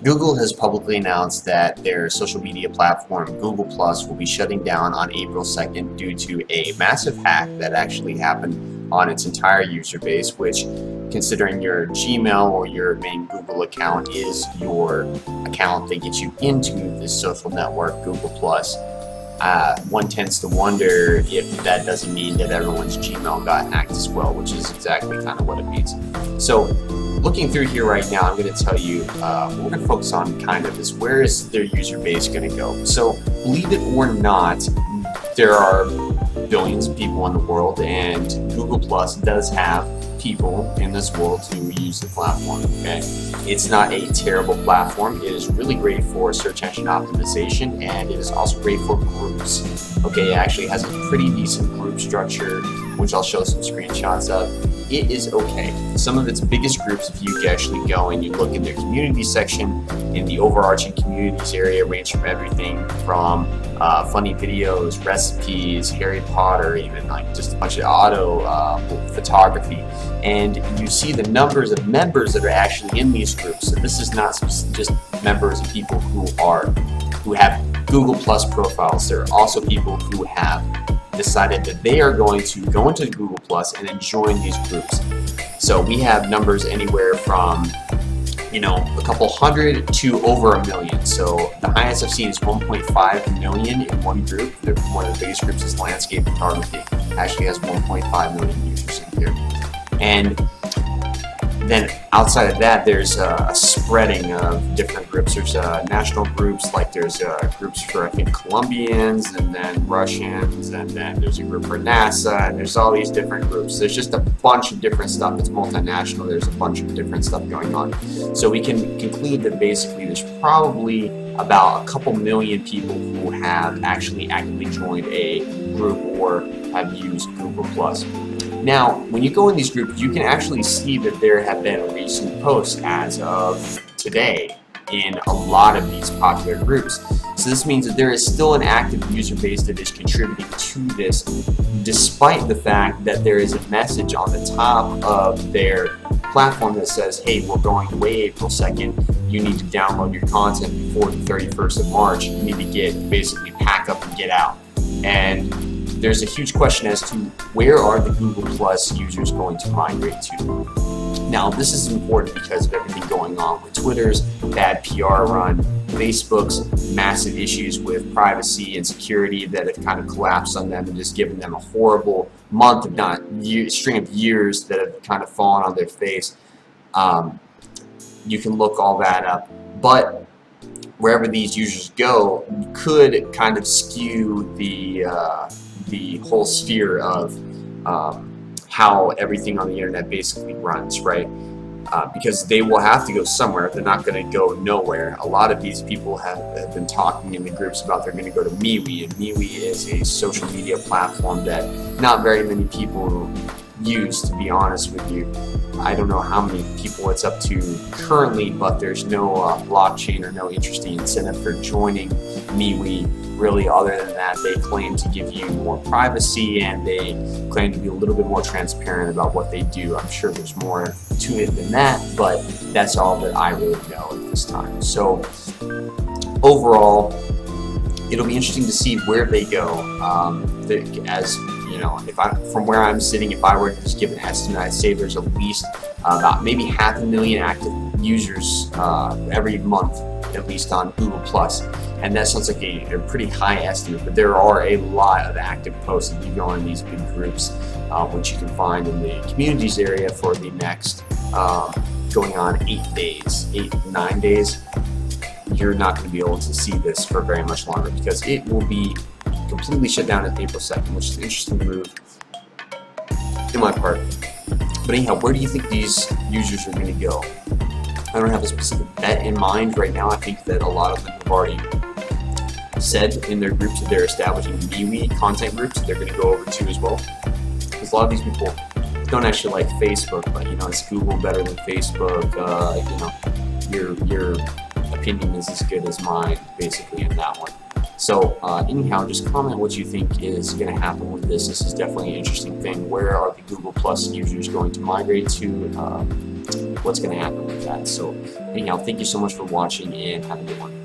Google has publicly announced that their social media platform, Google Plus, will be shutting down on April 2nd due to a massive hack that actually happened on its entire user base, which, considering your Gmail or your main Google account is your account that gets you into this social network, Google Plus. One tends to wonder if that doesn't mean that everyone's Gmail got hacked as well, which is exactly kind of what it means. So looking through here right now, I'm going to tell you what we're going to focus on kind of is where is their user base going to go. So believe it or not, there are billions of people in the world, and Google Plus does have people in this world who use the platform. Okay, it's not a terrible platform. It is really great for search engine optimization, and it is also great for groups. Okay, it actually has a pretty decent group structure, which I'll show some screenshots of. It is okay. Some of its biggest groups, if you actually go and you look in their community section, in the overarching communities area, range from everything from funny videos, recipes, Harry Potter, even like just a bunch of auto photography. And you see the numbers of members that are actually in these groups. So this is not just members of people who have Google Plus profiles. There are also people who have decided that they are going to go into Google Plus and then join these groups. So we have numbers anywhere from, you know, a couple hundred to over 1 million. So the highest I've seen is 1.5 million in one group. One of the biggest groups is landscape photography. Actually has 1.5 million users in here. And then outside of that, there's a spreading of different groups. There's national groups, like there's groups for, I think, Colombians, and then Russians, and then there's a group for NASA, and there's all these different groups. There's just a bunch of different stuff. It's multinational. There's a bunch of different stuff going on. So we can conclude that basically there's probably about a couple million people who have actually actively joined a group or have used Google Plus. Now, when you go in these groups, you can actually see that there have been recent posts as of today in a lot of these popular groups. So this means that there is still an active user base that is contributing to this, despite the fact that there is a message on the top of their platform that says, hey, we're going away April 2nd. You need to download your content before the 31st of March. You need to basically pack up and get out. And there's a huge question as to where are the Google Plus users going to migrate to. Now, this is important because of everything going on with Twitter's bad PR run, Facebook's massive issues with privacy and security that have kind of collapsed on them and just given them a horrible month, if not string of years that have kind of fallen on their face. You can look all that up. But wherever these users go could kind of skew the whole sphere of how everything on the internet basically runs, right? Because they will have to go somewhere. They're not going to go nowhere. A lot of these people have been talking in the groups about they're going to go to MeWe, and MeWe is a social media platform that not very many people use, to be honest with you. I don't know how many people it's up to currently, but there's no blockchain or no interesting incentive for joining MeWe. Really, other than that, they claim to give you more privacy, and they claim to be a little bit more transparent about what they do. I'm sure there's more to it than that, but that's all that I really know at this time. So overall, it'll be interesting to see where they go. As you know, from where I'm sitting, if I were to just give an estimate, I'd say there's at least about maybe 500,000 active users every month, at least on Google Plus. And that sounds like a pretty high estimate, but there are a lot of active posts if you go in these big groups, which you can find in the communities area for the next going on 9 days. You're not going to be able to see this for very much longer because it will be completely shut down at April 2nd, which is an interesting move in my part. But anyhow, where do you think these users are going to go? I don't have a specific bet in mind right now. I think that a lot of them have already said in their groups that they're establishing MeWe content groups that they're going to go over to as well. Because a lot of these people don't actually like Facebook, but you know, is Google better than Facebook? You know, your opinion is as good as mine, basically, in that one. So anyhow, just comment what you think is going to happen with this. This is definitely an interesting thing. Where are the Google Plus users going to migrate to? what's going to happen with that. So anyhow, thank you so much for watching and have a good one.